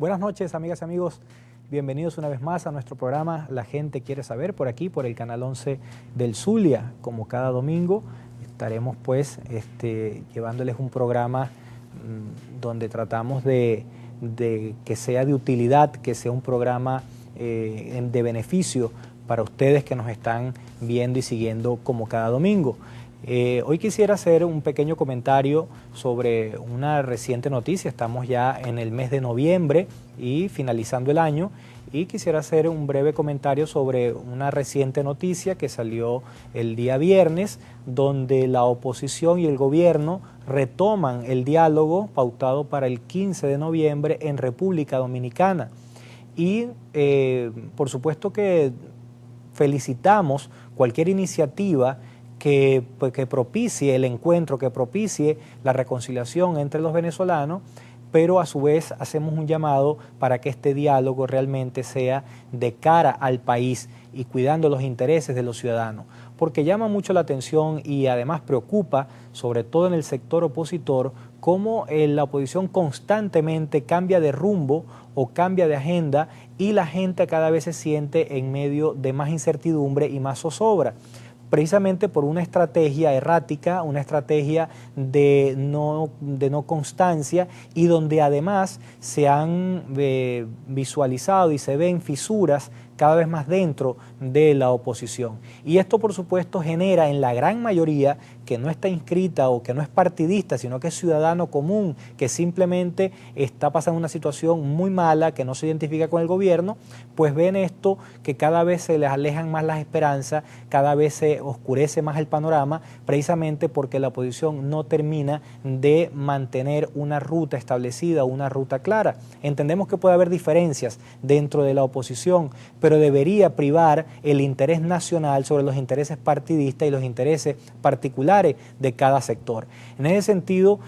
Buenas noches, amigas y amigos. Bienvenidos una vez más a nuestro programa La Gente Quiere Saber, por aquí, por el canal 11 del Zulia. Como cada domingo, estaremos pues llevándoles un programa donde tratamos de que sea de utilidad, que sea un programa de beneficio para ustedes que nos están viendo y siguiendo como cada domingo. Hoy quisiera hacer un pequeño comentario sobre una reciente noticia. Estamos ya en el mes de noviembre y finalizando el año, y quisiera hacer un breve comentario sobre una reciente noticia que salió el día viernes, donde la oposición y el gobierno retoman el diálogo pautado para el 15 de noviembre en República Dominicana. Y por supuesto que felicitamos cualquier iniciativa que propicie el encuentro, que propicie la reconciliación entre los venezolanos, pero a su vez hacemos un llamado para que este diálogo realmente sea de cara al país y cuidando los intereses de los ciudadanos, porque llama mucho la atención y además preocupa, sobre todo en el sector opositor, cómo la oposición constantemente cambia de rumbo o cambia de agenda y la gente cada vez se siente en medio de más incertidumbre y más zozobra, precisamente por una estrategia errática, una estrategia de no constancia, y donde además se han visualizado y se ven fisuras cada vez más dentro de la oposición. Y esto, por supuesto, genera en la gran mayoría que no está inscrita o que no es partidista, sino que es ciudadano común, que simplemente está pasando una situación muy mala, que no se identifica con el gobierno, pues ven esto, que cada vez se les alejan más las esperanzas, cada vez se oscurece más el panorama, precisamente porque la oposición no termina de mantener una ruta establecida, una ruta clara. Entendemos que puede haber diferencias dentro de la oposición, pero debería privar el interés nacional sobre los intereses partidistas y los intereses particulares de cada sector. En ese sentido,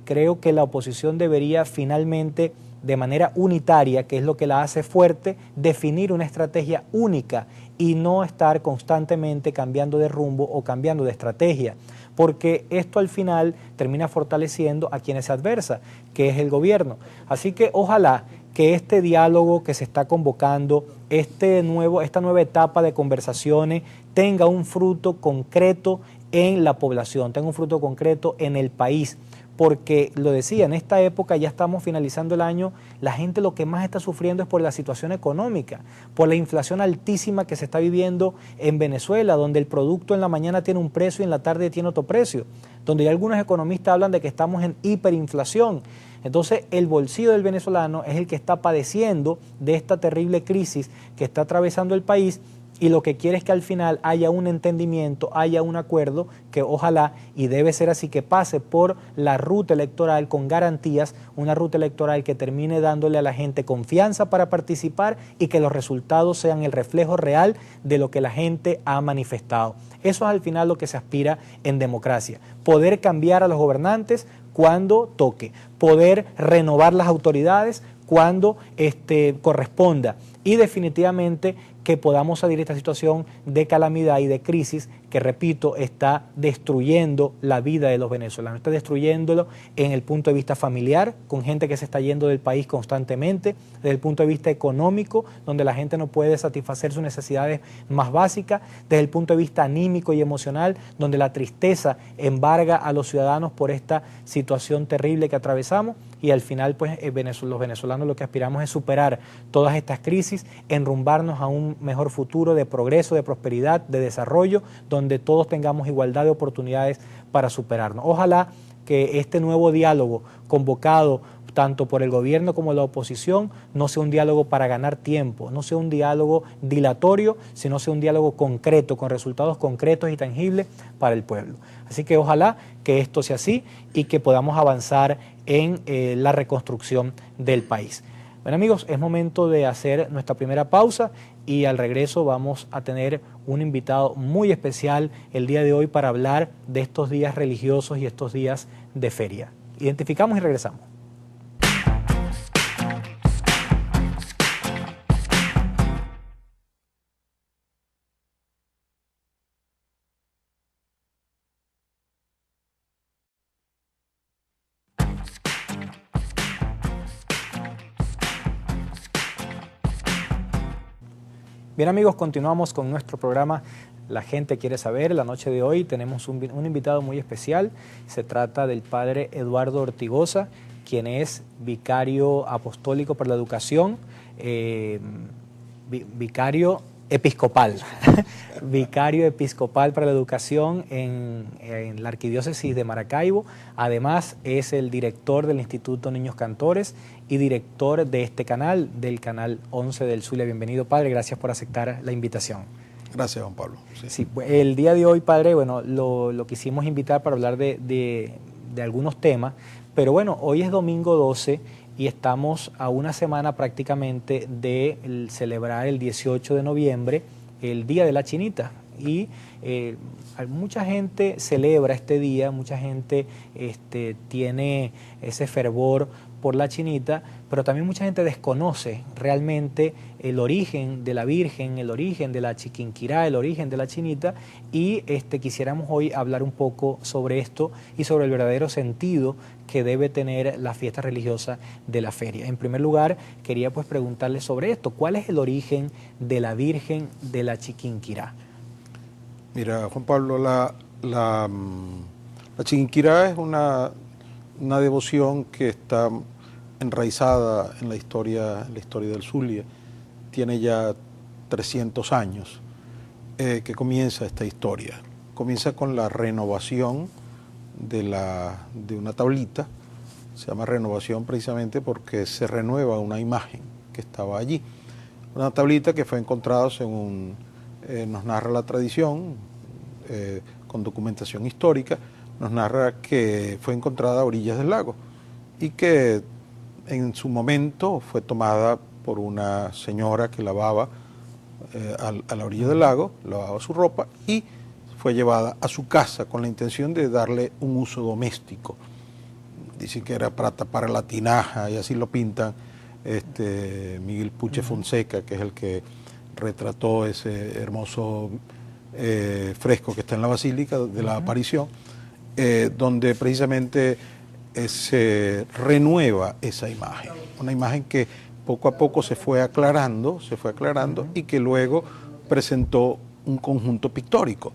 creo que la oposición debería finalmente, de manera unitaria, que es lo que la hace fuerte, definir una estrategia única y no estar constantemente cambiando de rumbo o cambiando de estrategia, porque esto al final termina fortaleciendo a quienes se adversa, que es el gobierno. Así que ojalá que este diálogo que se está convocando, esta nueva etapa de conversaciones, tenga un fruto concreto en la población, tenga un fruto concreto en el país, porque lo decía, en esta época ya estamos finalizando el año, la gente lo que más está sufriendo es por la situación económica, por la inflación altísima que se está viviendo en Venezuela, donde el producto en la mañana tiene un precio y en la tarde tiene otro precio, donde ya algunos economistas hablan de que estamos en hiperinflación. Entonces el bolsillo del venezolano es el que está padeciendo de esta terrible crisis que está atravesando el país, y lo que quiere es que al final haya un entendimiento, haya un acuerdo que ojalá, y debe ser así, que pase por la ruta electoral con garantías, una ruta electoral que termine dándole a la gente confianza para participar y que los resultados sean el reflejo real de lo que la gente ha manifestado. Eso es al final lo que se aspira en democracia, poder cambiar a los gobernantes cuando toque, poder renovar las autoridades cuando corresponda, y definitivamente que podamos salir de esta situación de calamidad y de crisis que, repito, está destruyendo la vida de los venezolanos, está destruyéndolo en el punto de vista familiar, con gente que se está yendo del país constantemente, desde el punto de vista económico, donde la gente no puede satisfacer sus necesidades más básicas, desde el punto de vista anímico y emocional, donde la tristeza embarga a los ciudadanos por esta situación terrible que atravesamos, y al final pues los venezolanos lo que aspiramos es superar todas estas crisis, enrumbarnos a un mejor futuro de progreso, de prosperidad, de desarrollo, donde todos tengamos igualdad de oportunidades para superarnos. Ojalá que este nuevo diálogo convocado tanto por el gobierno como la oposición no sea un diálogo para ganar tiempo, no sea un diálogo dilatorio, sino sea un diálogo concreto, con resultados concretos y tangibles para el pueblo. Así que ojalá que esto sea así y que podamos avanzar en la reconstrucción del país. Bueno, amigos, es momento de hacer nuestra primera pausa, y al regreso vamos a tener un invitado muy especial el día de hoy para hablar de estos días religiosos y estos días de feria. Identificamos y regresamos. Bien amigos, continuamos con nuestro programa La Gente Quiere Saber. La noche de hoy tenemos un invitado muy especial. Se trata del padre Eduardo Ortigosa, quien es vicario apostólico para la educación, vicario episcopal, vicario episcopal para la educación en la Arquidiócesis de Maracaibo. Además es el director del Instituto Niños Cantores y director de este canal, del canal 11 del Zulia. Bienvenido, padre, gracias por aceptar la invitación. Gracias, Juan Pablo. Sí. Sí, el día de hoy, padre, bueno, lo quisimos invitar para hablar de algunos temas, pero bueno, hoy es domingo 12 y estamos a una semana prácticamente de celebrar el 18 de noviembre, el Día de la Chinita. Y mucha gente celebra este día, mucha gente tiene ese fervor por la chinita, pero también mucha gente desconoce realmente el origen de la Virgen, el origen de la Chiquinquirá, el origen de la chinita, y quisiéramos hoy hablar un poco sobre esto y sobre el verdadero sentido que debe tener la fiesta religiosa de la feria. En primer lugar, quería pues preguntarle sobre esto, ¿cuál es el origen de la Virgen de la Chiquinquirá? Mira, Juan Pablo, la Chiquinquirá es una devoción que está enraizada en la historia del Zulia. Tiene ya 300 años que comienza esta historia. Comienza con la renovación de una tablita. Se llama renovación precisamente porque se renueva una imagen que estaba allí. Una tablita que fue encontrada según nos narra la tradición, con documentación histórica, nos narra que fue encontrada a orillas del lago y que en su momento fue tomada por una señora que lavaba a la orilla del lago, lavaba su ropa y fue llevada a su casa con la intención de darle un uso doméstico. Dicen que era para tapar la tinaja y así lo pintan Miguel Puche Fonseca, que es el que retrató ese hermoso fresco que está en la Basílica de la Aparición, donde precisamente se renueva esa imagen, una imagen que poco a poco se fue aclarando y que luego presentó un conjunto pictórico.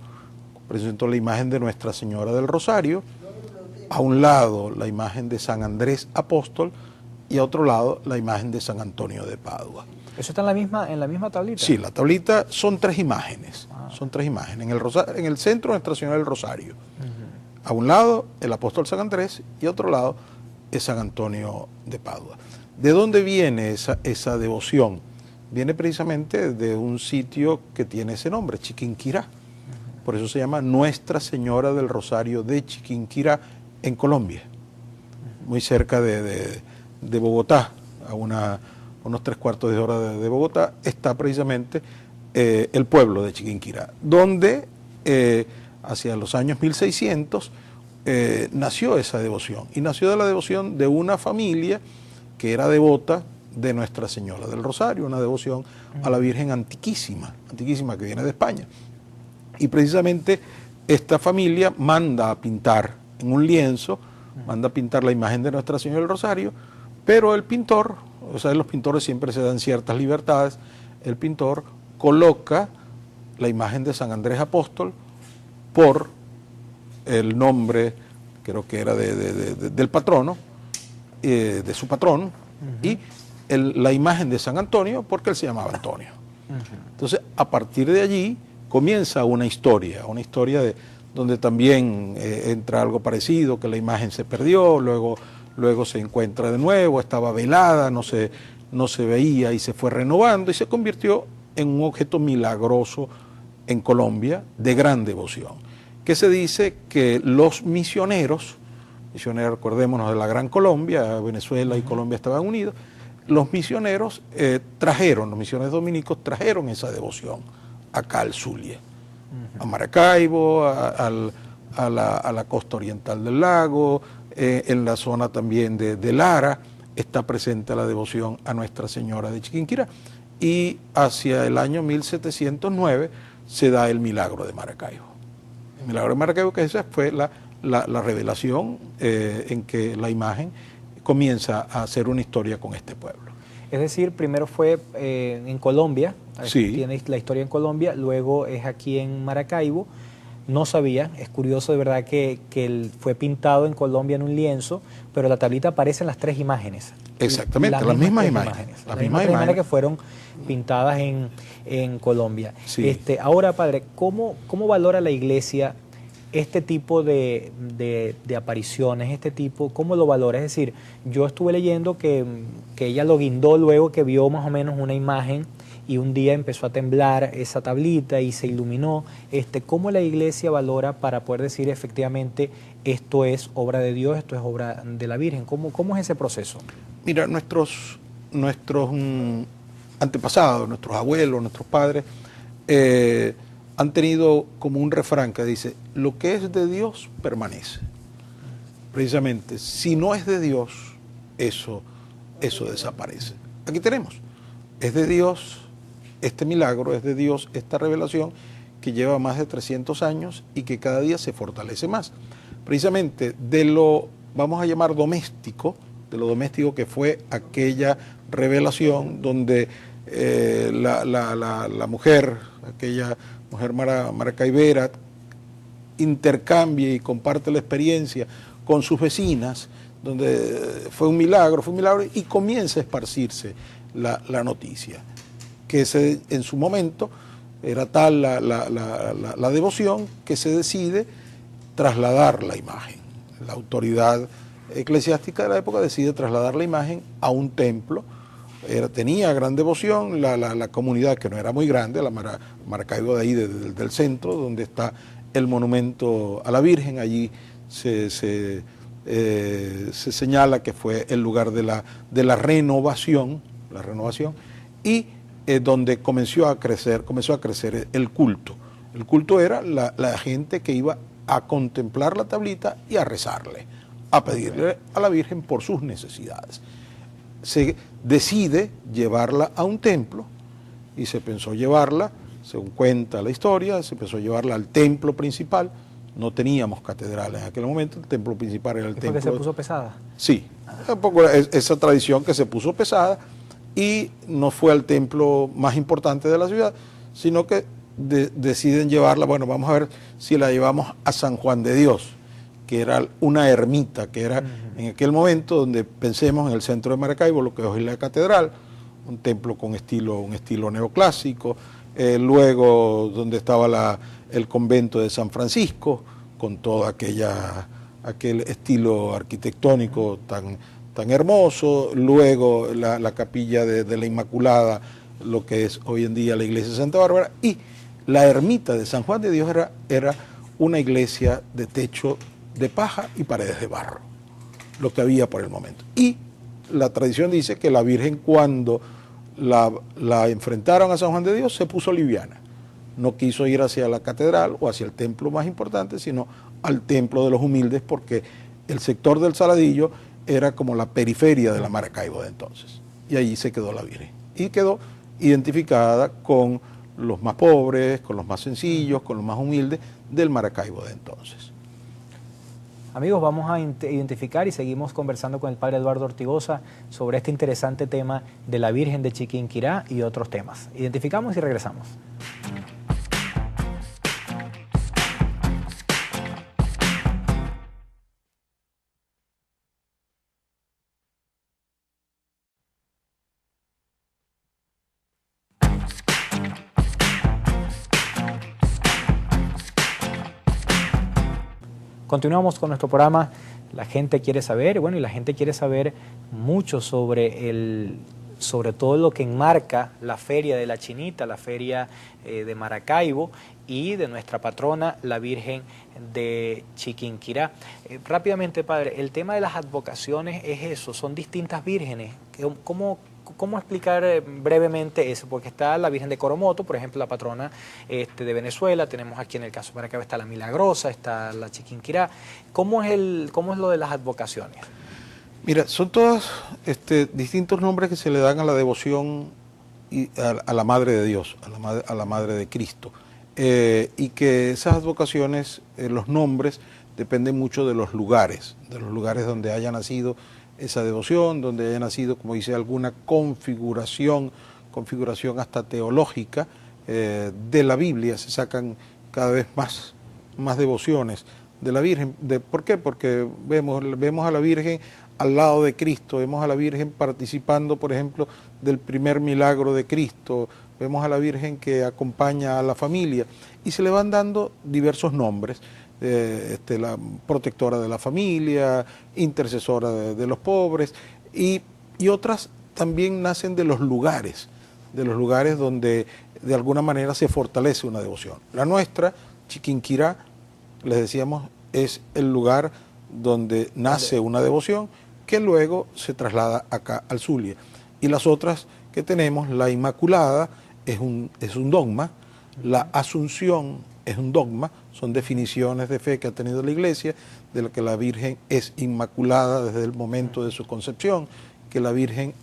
Presentó la imagen de Nuestra Señora del Rosario, a un lado la imagen de San Andrés Apóstol y a otro lado la imagen de San Antonio de Padua. ¿Eso está en la misma tablita? Sí, la tablita son tres imágenes. Son tres imágenes. En el centro, Nuestra Señora del Rosario. A un lado, el apóstol San Andrés y a otro lado, es San Antonio de Padua. ¿De dónde viene esa devoción? Viene precisamente de un sitio que tiene ese nombre, Chiquinquirá. Por eso se llama Nuestra Señora del Rosario de Chiquinquirá, en Colombia. Muy cerca de Bogotá, a unos 3/4 de hora de Bogotá, está precisamente el pueblo de Chiquinquirá, donde hacia los años 1600 nació esa devoción, y nació de la devoción de una familia que era devota de Nuestra Señora del Rosario, una devoción a la Virgen antiquísima que viene de España. Y precisamente esta familia manda a pintar en un lienzo, manda a pintar la imagen de Nuestra Señora del Rosario, pero el pintor, o sea, los pintores siempre se dan ciertas libertades, el pintor coloca la imagen de San Andrés Apóstol por el nombre, creo que era del patrono, de su patrón, y la imagen de San Antonio porque él se llamaba Antonio. Entonces, a partir de allí comienza una historia donde también entra algo parecido, que la imagen se perdió, luego se encuentra de nuevo, estaba velada, no se veía y se fue renovando y se convirtió en un objeto milagroso en Colombia de gran devoción. Que se dice que los misioneros, recordémonos de la Gran Colombia, Venezuela y Colombia estaban unidos, los misioneros los misioneros dominicos trajeron esa devoción acá al Zulia, a Maracaibo, a la costa oriental del lago, en la zona también de Lara, está presente la devoción a Nuestra Señora de Chiquinquirá, y hacia el año 1709 se da el milagro de Maracaibo. El milagro de Maracaibo, que esa fue la revelación en que la imagen comienza a hacer una historia con este pueblo. Es decir, primero fue en Colombia, Sí. Tiene la historia en Colombia, luego es aquí en Maracaibo. No sabía, es curioso de verdad que fue pintado en Colombia en un lienzo, pero la tablita aparece en las tres imágenes. Exactamente, las mismas imágenes. Las mismas tres imágenes que fueron pintadas en Colombia. Sí. Ahora, padre, ¿cómo valora la iglesia este tipo de apariciones, cómo lo valora? Es decir, yo estuve leyendo que ella lo guindó luego que vio más o menos una imagen y un día empezó a temblar esa tablita y se iluminó. ¿Cómo la iglesia valora para poder decir efectivamente esto es obra de Dios, esto es obra de la Virgen? ¿Cómo es ese proceso? Mira, nuestros antepasados, nuestros abuelos, nuestros padres, han tenido como un refrán que dice, lo que es de Dios permanece. Precisamente, si no es de Dios, eso desaparece. Aquí tenemos, es de Dios este milagro, es de Dios esta revelación que lleva más de 300 años y que cada día se fortalece más. Precisamente de lo, vamos a llamar doméstico, de lo doméstico que fue aquella revelación donde la mujer, aquella mujer maracaibera, intercambia y comparte la experiencia con sus vecinas, donde fue un milagro, y comienza a esparcirse la noticia, que en su momento era tal la devoción que se decide trasladar la imagen. La autoridad eclesiástica de la época decide trasladar la imagen a un templo. Tenía gran devoción la comunidad, que no era muy grande, la Maracaibo de ahí, del centro, donde está el monumento a la Virgen. Allí se señala que fue el lugar de la renovación, y donde comenzó a crecer el culto. El culto era la gente que iba a contemplar la tablita y a rezarle, a pedirle a la Virgen por sus necesidades. Se decide llevarla a un templo y se pensó llevarla, según cuenta la historia, se pensó llevarla al templo principal. No teníamos catedral en aquel momento, el templo principal era el templo. ¿Porque se puso pesada? Sí, un poco esa tradición que se puso pesada y no fue al templo más importante de la ciudad, sino que deciden llevarla, bueno, vamos a ver si la llevamos a San Juan de Dios, que era una ermita, que era en aquel momento donde pensemos en el centro de Maracaibo, lo que hoy es la catedral, un templo con un estilo neoclásico, luego donde estaba el convento de San Francisco, con todo aquel estilo arquitectónico tan hermoso, luego la capilla de la Inmaculada, lo que es hoy en día la iglesia de Santa Bárbara, y la ermita de San Juan de Dios era una iglesia de techo de paja y paredes de barro, lo que había por el momento. Y la tradición dice que la Virgen, cuando la enfrentaron a San Juan de Dios, se puso liviana. No quiso ir hacia la catedral o hacia el templo más importante, sino al templo de los humildes, porque el sector del Saladillo era como la periferia de la Maracaibo de entonces. Y allí se quedó la Virgen. Y quedó identificada con los más pobres, con los más sencillos, con los más humildes del Maracaibo de entonces. Amigos, vamos a identificar y seguimos conversando con el padre Eduardo Ortigosa sobre este interesante tema de la Virgen de Chiquinquirá y otros temas. Identificamos y regresamos. Continuamos con nuestro programa La Gente Quiere Saber. Bueno, y la gente quiere saber mucho sobre todo lo que enmarca la Feria de la Chinita, la Feria de Maracaibo y de nuestra patrona, la Virgen de Chiquinquirá. Rápidamente, padre, el tema de las advocaciones es eso, son distintas vírgenes. ¿Cómo explicar brevemente eso? Porque está la Virgen de Coromoto, por ejemplo, la patrona de Venezuela. Tenemos aquí en el caso de Maracaibo está la Milagrosa, está la Chiquinquirá. ¿Cómo es lo de las advocaciones? Mira, son todos distintos nombres que se le dan a la devoción y a la Madre de Dios, a la Madre de Cristo. Y que esas advocaciones, los nombres, dependen mucho de los lugares donde haya nacido esa devoción, donde haya nacido, como dice, alguna configuración configuración hasta teológica de la Biblia, se sacan cada vez más devociones de la Virgen. ¿Por qué? Porque vemos a la Virgen al lado de Cristo, vemos a la Virgen participando, por ejemplo, del primer milagro de Cristo, vemos a la Virgen que acompaña a la familia y se le van dando diversos nombres, la protectora de la familia, intercesora de los pobres y otras también nacen de los lugares donde de alguna manera se fortalece una devoción. La nuestra, Chiquinquirá, les decíamos, es el lugar donde nace una devoción que luego se traslada acá al Zulia. Y las otras que tenemos, la Inmaculada es un dogma, la Asunción es un dogma, son definiciones de fe que ha tenido la Iglesia, de la que la Virgen es inmaculada desde el momento de su concepción, que la Virgen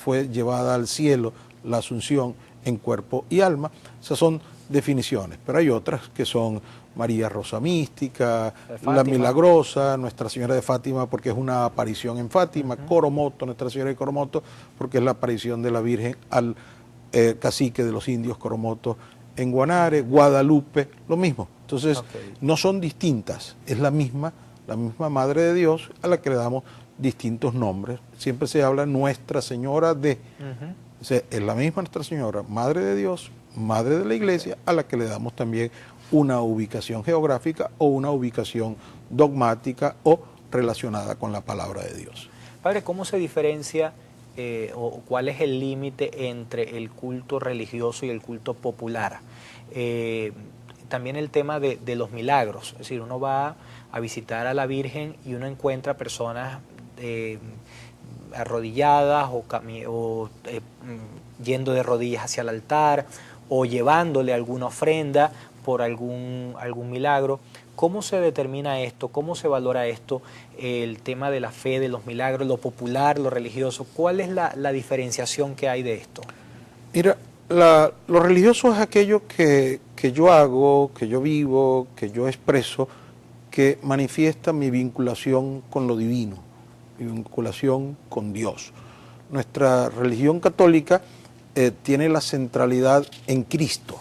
fue llevada al cielo, la Asunción, en cuerpo y alma. Esas son definiciones, pero hay otras que son María Rosa Mística, la Milagrosa, Nuestra Señora de Fátima, porque es una aparición en Fátima, Coromoto, Nuestra Señora de Coromoto, porque es la aparición de la Virgen al cacique de los indios Coromoto en Guanare, Guadalupe, lo mismo. Entonces, no son distintas, es la misma Madre de Dios a la que le damos distintos nombres. Siempre se habla Nuestra Señora de... O sea, es la misma Nuestra Señora, Madre de Dios, Madre de la Iglesia, a la que le damos también una ubicación geográfica o una ubicación dogmática o relacionada con la palabra de Dios. Padre, ¿cómo se diferencia o cuál es el límite entre el culto religioso y el culto popular? También el tema de los milagros, es decir, uno va a visitar a la Virgen y uno encuentra personas arrodilladas o yendo de rodillas hacia el altar o llevándole alguna ofrenda por algún milagro. ¿Cómo se determina esto? ¿Cómo se valora esto? El tema de la fe, de los milagros, lo popular, lo religioso. ¿Cuál es la diferenciación que hay de esto? Mira, lo religioso es aquello que yo hago, que yo vivo, que yo expreso, que manifiesta mi vinculación con lo divino, mi vinculación con Dios. Nuestra religión católica tiene la centralidad en Cristo.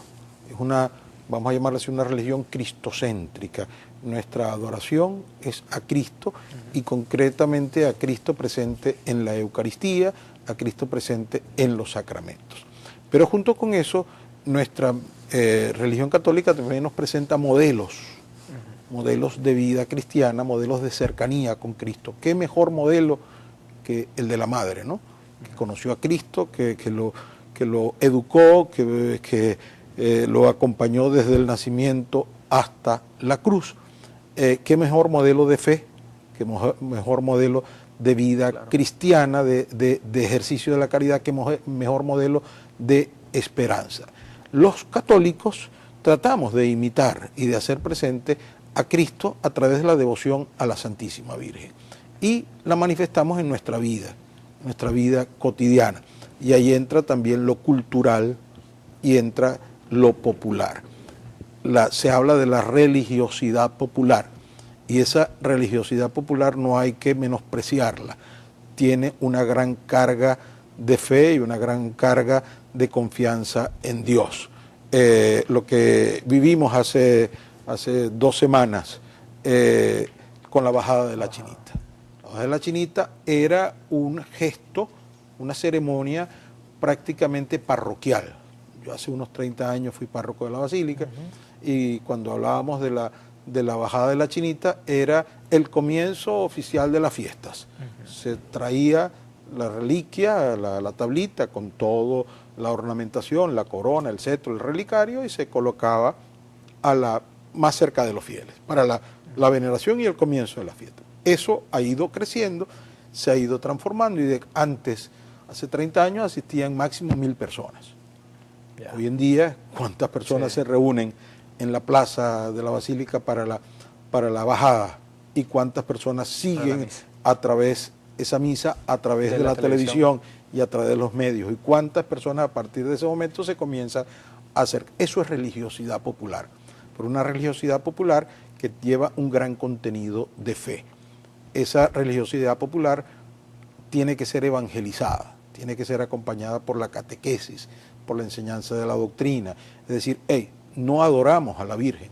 Es una, vamos a llamarla así, una religión cristocéntrica. Nuestra adoración es a Cristo y concretamente a Cristo presente en la Eucaristía, a Cristo presente en los sacramentos. Pero junto con eso, nuestra religión católica también nos presenta modelos de vida cristiana, modelos de cercanía con Cristo. ¿Qué mejor modelo que el de la madre, ¿no? Que conoció a Cristo, que lo educó, que lo acompañó desde el nacimiento hasta la cruz? ¿Qué mejor modelo de fe? ¿Qué mejor modelo de vida cristiana, de ejercicio de la caridad? ¿Qué mejor modelo de esperanza? Los católicos tratamos de imitar y de hacer presente a Cristo a través de la devoción a la Santísima Virgen. Y la manifestamos en nuestra vida cotidiana. Y ahí entra también lo cultural y entra lo popular. Se habla de la religiosidad popular. Y esa religiosidad popular no hay que menospreciarla. Tiene una gran carga de fe y una gran carga de confianza en Dios. Lo que vivimos hace 2 semanas con la bajada de la Chinita. La bajada de la Chinita era un gesto, una ceremonia prácticamente parroquial. Yo hace unos 30 años fui párroco de la Basílica y cuando hablábamos de la bajada de la Chinita era el comienzo oficial de las fiestas. Se traía la reliquia, la tablita con toda la ornamentación, la corona, el cetro, el relicario y se colocaba más cerca de los fieles para la veneración y el comienzo de la fiesta. Eso ha ido creciendo, se ha ido transformando y antes, hace 30 años, asistían máximo 1000 personas. Yeah. Hoy en día, ¿cuántas personas se reúnen en la plaza de la Basílica para la bajada? ¿Y cuántas personas siguen a través esa misa, a través de la televisión y a través de los medios? ¿Y cuántas personas a partir de ese momento se comienzan a hacer? Eso es religiosidad popular, pero una religiosidad popular que lleva un gran contenido de fe. Esa religiosidad popular tiene que ser evangelizada, tiene que ser acompañada por la catequesis, por la enseñanza de la doctrina. Es decir, hey, no adoramos a la Virgen.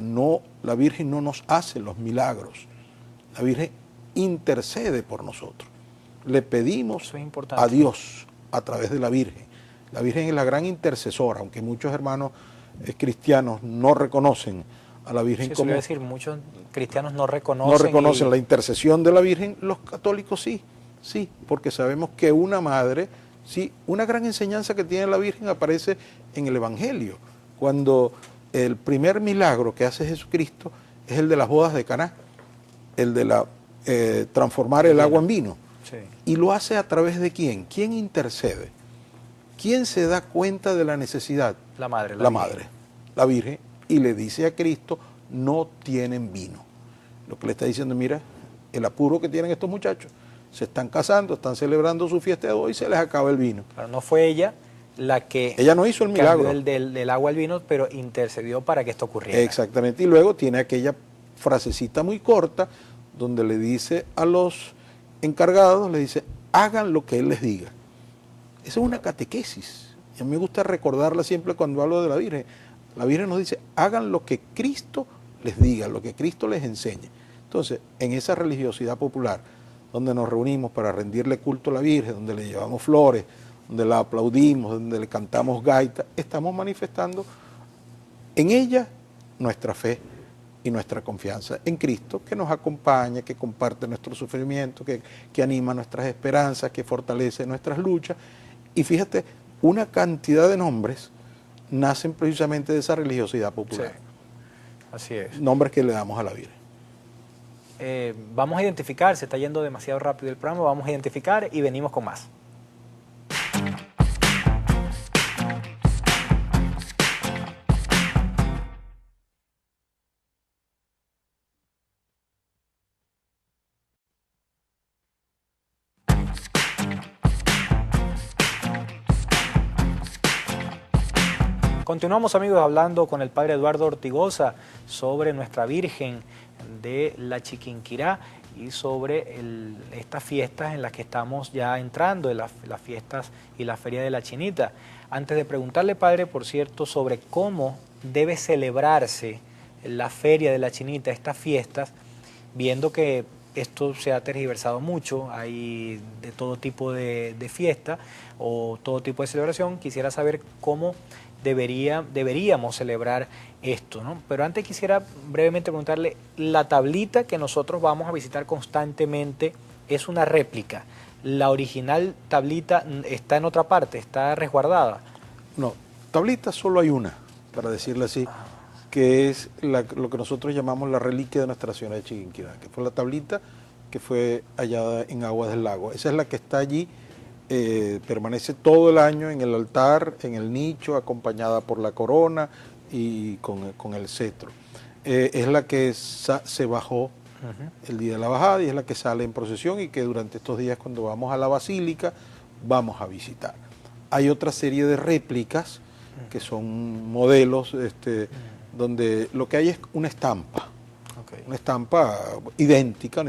No, la Virgen no nos hace los milagros. La Virgen intercede por nosotros. Le pedimos a Dios a través de la Virgen. La Virgen es la gran intercesora, aunque muchos hermanos cristianos no reconocen a la Virgen como... Es decir, muchos cristianos no reconocen la intercesión de la Virgen. Los católicos sí, porque sabemos que una madre, sí, una gran enseñanza que tiene la Virgen aparece en el Evangelio, cuando el primer milagro que hace Jesucristo es el de las bodas de Caná, el de transformar el agua en vino. Sí. Y lo hace a través de ¿quién? ¿Quién intercede? ¿Quién se da cuenta de la necesidad? La madre. La Virgen, y le dice a Cristo, no tienen vino. Lo que le está diciendo, mira, el apuro que tienen estos muchachos, se están casando, están celebrando su fiesta de hoy y se les acaba el vino. Pero no fue ella la que... Ella no hizo el milagro. Del agua al vino, pero intercedió para que esto ocurriera. Exactamente, y luego tiene aquella frasecita muy corta donde le dice a los encargados, le dice, hagan lo que Él les diga. Esa es una catequesis. Y a mí me gusta recordarla siempre cuando hablo de la Virgen. La Virgen nos dice, hagan lo que Cristo les diga, lo que Cristo les enseñe. Entonces, en esa religiosidad popular, donde nos reunimos para rendirle culto a la Virgen, donde le llevamos flores, donde la aplaudimos, donde le cantamos gaita, estamos manifestando en ella nuestra fe y nuestra confianza en Cristo, que nos acompaña, que comparte nuestro sufrimiento, que anima nuestras esperanzas, que fortalece nuestras luchas. Y fíjate, una cantidad de nombres nacen precisamente de esa religiosidad popular. Sí, así es. Nombres que le damos a la Virgen. Vamos a identificar, se está yendo demasiado rápido el programa, vamos a identificar y venimos con más. Continuamos, amigos, hablando con el padre Eduardo Ortigosa sobre nuestra Virgen de la Chiquinquirá y sobre estas fiestas en las que estamos ya entrando, en las fiestas y la Feria de la Chinita. Antes de preguntarle, padre, por cierto, sobre cómo debe celebrarse la Feria de la Chinita, estas fiestas, viendo que esto se ha tergiversado mucho, hay de todo tipo de fiesta o todo tipo de celebración, quisiera saber cómo deberíamos celebrar esto, ¿no? Pero antes quisiera brevemente preguntarle, la tablita que nosotros vamos a visitar constantemente es una réplica. ¿La original tablita está en otra parte, está resguardada? No, tablita solo hay una, para decirle así, que es lo que nosotros llamamos la reliquia de Nuestra Señora de Chiquinquirá, que fue la tablita que fue hallada en aguas del lago. Esa es la que está allí. Permanece todo el año en el altar, en el nicho, acompañada por la corona y con el cetro. Es la que se bajó el día de la bajada y es la que sale en procesión y que durante estos días cuando vamos a la basílica vamos a visitar. Hay otra serie de réplicas que son modelos donde lo que hay es una estampa. Una estampa idéntica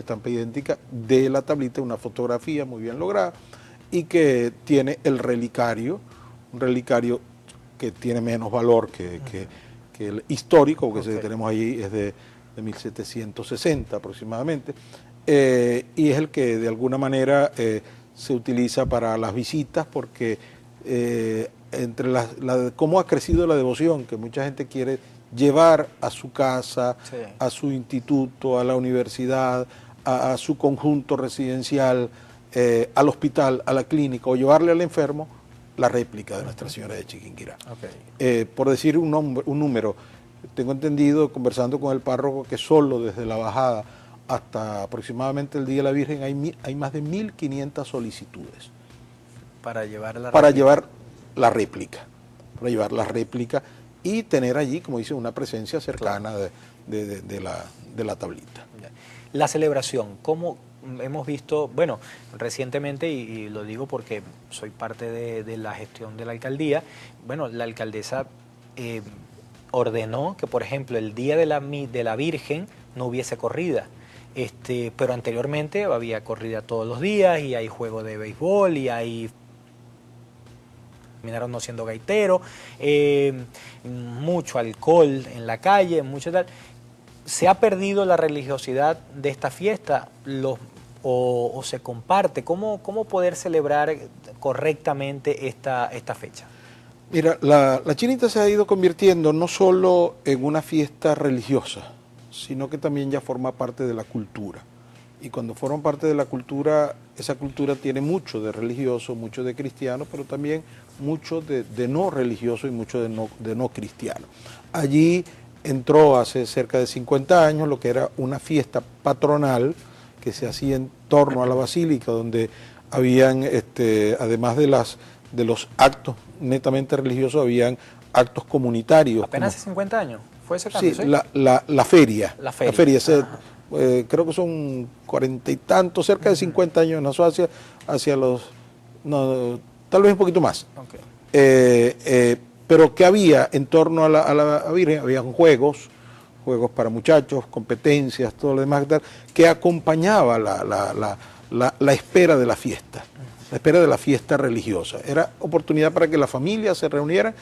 de la tablita, una fotografía muy bien lograda, y que tiene el relicario, un relicario que tiene menos valor que el histórico, que tenemos allí es de 1760 aproximadamente, y es el que de alguna manera se utiliza para las visitas, porque entre cómo ha crecido la devoción, que mucha gente quiere llevar a su casa, sí, a su instituto, a la universidad, a su conjunto residencial, al hospital, a la clínica, o llevarle al enfermo la réplica de Nuestra Señora de Chiquinquirá. Por decir un número, tengo entendido, conversando con el párroco, que solo desde la bajada hasta aproximadamente el Día de la Virgen hay más de 1.500 solicitudes para llevar la réplica y tener allí, como dice, una presencia cercana, claro, de la tablita. La celebración, ¿cómo hemos visto? Bueno, recientemente, y lo digo porque soy parte de la gestión de la alcaldía, bueno, la alcaldesa ordenó que, por ejemplo, el día de la Virgen no hubiese corrida. pero anteriormente había corrida todos los días y hay juego de béisbol y hay terminaron no siendo gaitero, mucho alcohol en la calle, mucho tal. ¿Se ha perdido la religiosidad de esta fiesta o se comparte? ¿Cómo poder celebrar correctamente esta fecha? Mira, la Chinita se ha ido convirtiendo no solo en una fiesta religiosa, sino que también ya forma parte de la cultura. Y cuando forma parte de la cultura, esa cultura tiene mucho de religioso, mucho de cristiano, pero también mucho de no religioso y mucho de no cristiano. Allí entró hace cerca de 50 años lo que era una fiesta patronal que se hacía en torno a la basílica, donde habían, además de los actos netamente religiosos, habían actos comunitarios. ¿Apenas hace 50 años? ¿Fue ese cambio? Sí, ¿sí? La feria. La feria. Creo que son 40 y tantos, cerca de 50 años nació hacia los... No, tal vez un poquito más. Okay. Pero que había en torno a la Virgen, habían juegos para muchachos, competencias, todo lo demás, que acompañaba la espera de la fiesta, la espera de la fiesta religiosa. Era oportunidad para que la familia se reuniera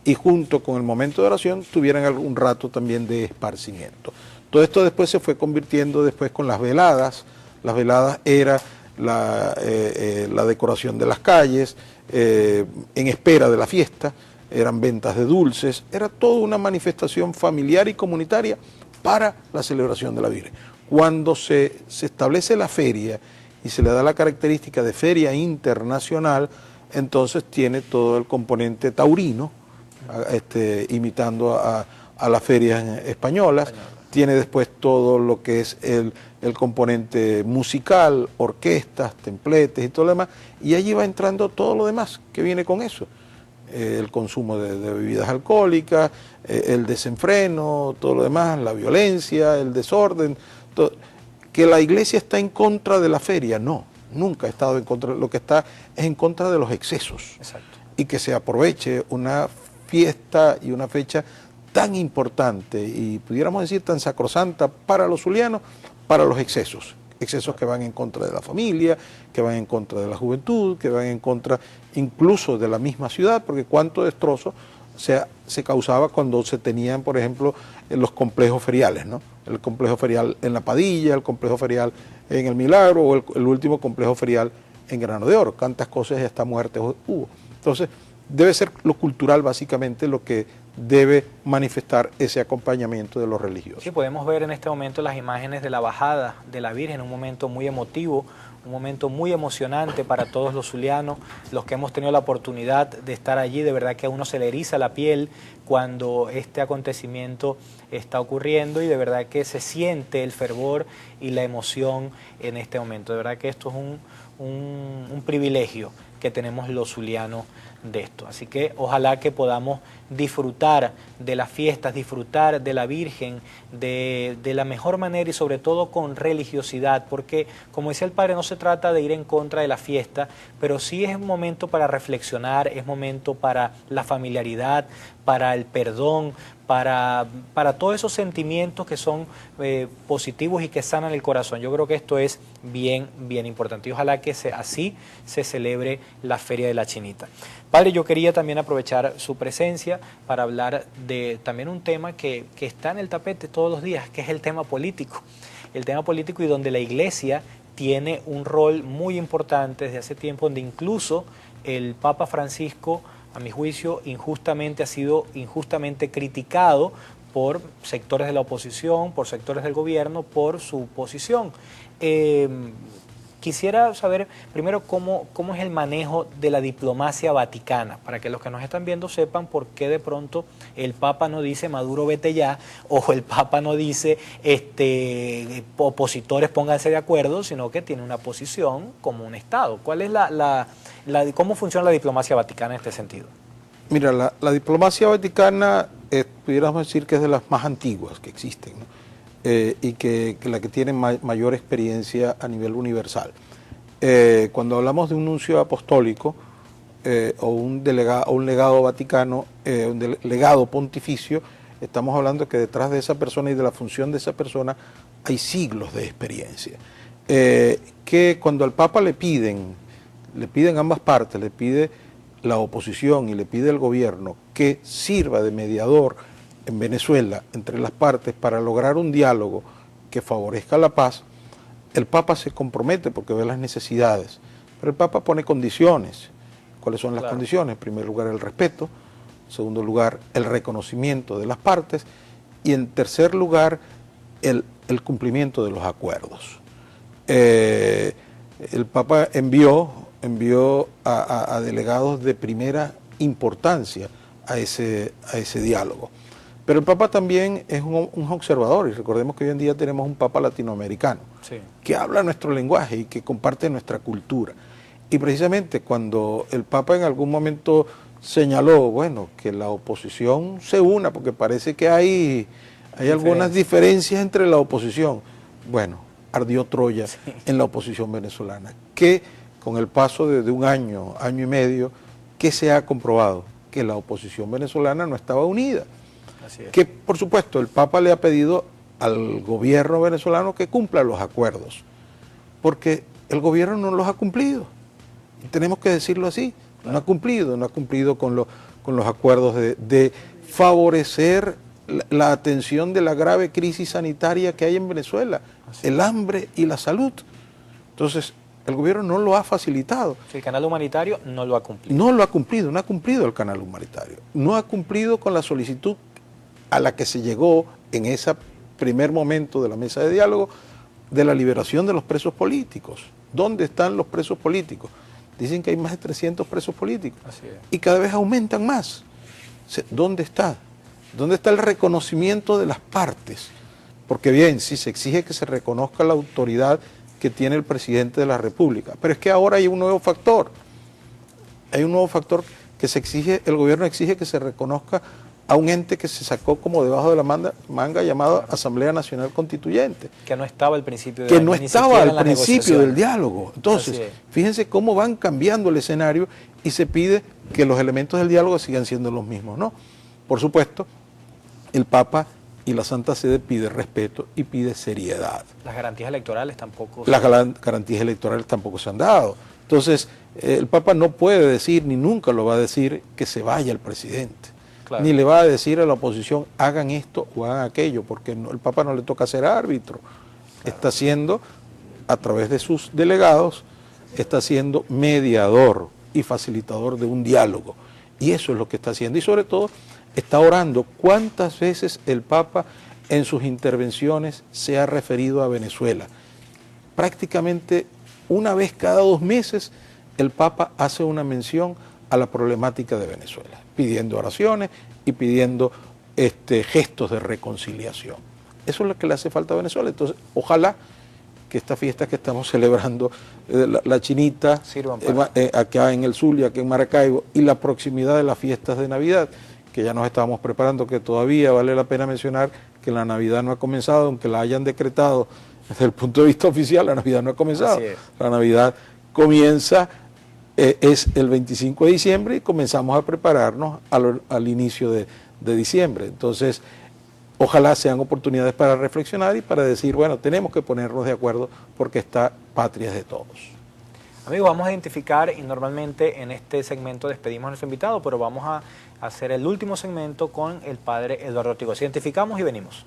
y junto con el momento de oración tuvieran algún rato también de esparcimiento. Todo esto después se fue convirtiendo después con las veladas. Las veladas era la decoración de las calles, en espera de la fiesta, eran ventas de dulces, era toda una manifestación familiar y comunitaria para la celebración de la Virgen. Cuando se establece la feria y se le da la característica de feria internacional, entonces tiene todo el componente taurino, imitando a las ferias españolas, tiene después todo lo que es el componente musical, orquestas, templetes y todo lo demás, y allí va entrando todo lo demás que viene con eso. El consumo de bebidas alcohólicas, el desenfreno, todo lo demás, la violencia, el desorden. Todo. ¿Que la iglesia está en contra de la feria? No, nunca ha estado en contra. Lo que está es en contra de los excesos. Exacto. Y que se aproveche una fiesta y una fecha tan importante y pudiéramos decir tan sacrosanta para los zulianos, para los excesos. Excesos que van en contra de la familia, que van en contra de la juventud, que van en contra incluso de la misma ciudad, porque cuánto destrozo se causaba cuando se tenían, por ejemplo, los complejos feriales, ¿no? El complejo ferial en La Padilla, el complejo ferial en El Milagro o el último complejo ferial en Grano de Oro. Cuántas cosas y hasta muertes hubo. Entonces, debe ser lo cultural básicamente lo que debe manifestar ese acompañamiento de los religiosos. Sí, podemos ver en este momento las imágenes de la bajada de la Virgen, un momento muy emotivo, un momento muy emocionante para todos los zulianos, los que hemos tenido la oportunidad de estar allí. De verdad que a uno se le eriza la piel cuando este acontecimiento está ocurriendo y de verdad que se siente el fervor y la emoción en este momento. De verdad que esto es un privilegio que tenemos los zulianos de esto. Así que ojalá que podamos disfrutar de las fiestas, disfrutar de la Virgen de la mejor manera y sobre todo con religiosidad, porque como decía el Padre, no se trata de ir en contra de la fiesta, pero sí es un momento para reflexionar, es momento para la familiaridad, para el perdón, para todos esos sentimientos que son positivos y que sanan el corazón. Yo creo que esto es bien importante y ojalá que así se celebre la Feria de la Chinita. Padre, yo quería también aprovechar su presencia para hablar de también un tema que está en el tapete todos los días, que es el tema político. El tema político y donde la Iglesia tiene un rol muy importante desde hace tiempo, donde incluso el Papa Francisco, a mi juicio, ha sido injustamente criticado por sectores de la oposición, por sectores del gobierno, por su posición. Quisiera saber primero cómo es el manejo de la diplomacia vaticana, para que los que nos están viendo sepan por qué de pronto el Papa no dice Maduro vete ya, o el Papa no dice opositores pónganse de acuerdo, sino que tiene una posición como un Estado. ¿Cuál es cómo funciona la diplomacia vaticana en este sentido? Mira, la diplomacia vaticana pudiéramos decir que es de las más antiguas que existen, ¿no? Y que la que tiene mayor experiencia a nivel universal. Cuando hablamos de un nuncio apostólico o un legado vaticano, un legado pontificio, estamos hablando que detrás de esa persona y de la función de esa persona hay siglos de experiencia. Que cuando al Papa le piden ambas partes, le pide la oposición y le pide el gobierno que sirva de mediador en Venezuela entre las partes para lograr un diálogo que favorezca la paz, el Papa se compromete porque ve las necesidades, pero el Papa pone condiciones. ¿Cuáles son las condiciones? En primer lugar, el respeto; en segundo lugar, el reconocimiento de las partes; y en tercer lugar, el cumplimiento de los acuerdos. El Papa envió a delegados de primera importancia a ese diálogo. Pero el Papa también es un observador, y recordemos que hoy en día tenemos un Papa latinoamericano, sí, que habla nuestro lenguaje y que comparte nuestra cultura. Y precisamente cuando el Papa en algún momento señaló, bueno, que la oposición se una, porque parece que hay algunas diferencias entre la oposición. Bueno, ardió Troya, sí, en la oposición venezolana, que con el paso de un año, año y medio, que se ha comprobado que la oposición venezolana no estaba unida. Así es. Que por supuesto el Papa le ha pedido al gobierno venezolano que cumpla los acuerdos, porque el gobierno no los ha cumplido, y tenemos que decirlo así, claro. No ha cumplido con los acuerdos de favorecer la atención de la grave crisis sanitaria que hay en Venezuela, el hambre y la salud. Entonces, el gobierno no lo ha facilitado. El canal humanitario no lo ha cumplido. No lo ha cumplido, no ha cumplido el canal humanitario. No ha cumplido con la solicitud a la que se llegó en ese primer momento de la mesa de diálogo de la liberación de los presos políticos. ¿Dónde están los presos políticos? Dicen que hay más de 300 presos políticos. Así es. Y cada vez aumentan más. ¿Dónde está? ¿Dónde está el reconocimiento de las partes? Porque bien, sí se exige que se reconozca la autoridad que tiene el presidente de la República, pero es que ahora hay un nuevo factor. Hay un nuevo factor que se exige, el gobierno exige que se reconozca a un ente que se sacó como debajo de la manga llamado Asamblea Nacional Constituyente. Que no estaba al principio del diálogo. Que no estaba al principio del diálogo. Entonces, fíjense cómo van cambiando el escenario y se pide que los elementos del diálogo sigan siendo los mismos, ¿no? Por supuesto, el Papa y la Santa Sede pide respeto y pide seriedad. Las garantías electorales tampoco se han dado. Entonces, el Papa no puede decir, ni nunca lo va a decir, que se vaya el presidente. Claro. Ni le va a decir a la oposición, hagan esto o hagan aquello, porque el Papa no le toca ser árbitro. Claro. Está siendo, a través de sus delegados, está siendo mediador y facilitador de un diálogo. Y eso es lo que está haciendo. Y sobre todo, está orando. ¿Cuántas veces el Papa en sus intervenciones se ha referido a Venezuela? Prácticamente una vez cada 2 meses el Papa hace una mención a la problemática de Venezuela, pidiendo oraciones y pidiendo gestos de reconciliación. Eso es lo que le hace falta a Venezuela. Entonces, ojalá que esta fiesta que estamos celebrando, la Chinita, acá en el Zulia, aquí en Maracaibo, y la proximidad de las fiestas de Navidad, que ya nos estábamos preparando, que todavía vale la pena mencionar que la Navidad no ha comenzado, aunque la hayan decretado desde el punto de vista oficial, la Navidad no ha comenzado. La Navidad comienza, es el 25 de diciembre y comenzamos a prepararnos al inicio de diciembre. Entonces, ojalá sean oportunidades para reflexionar y para decir, bueno, tenemos que ponernos de acuerdo porque esta patria es de todos. Amigos, vamos a identificar, y normalmente en este segmento despedimos a nuestro invitado, pero vamos a hacer el último segmento con el padre Eduardo Ortigosa. Identificamos y venimos.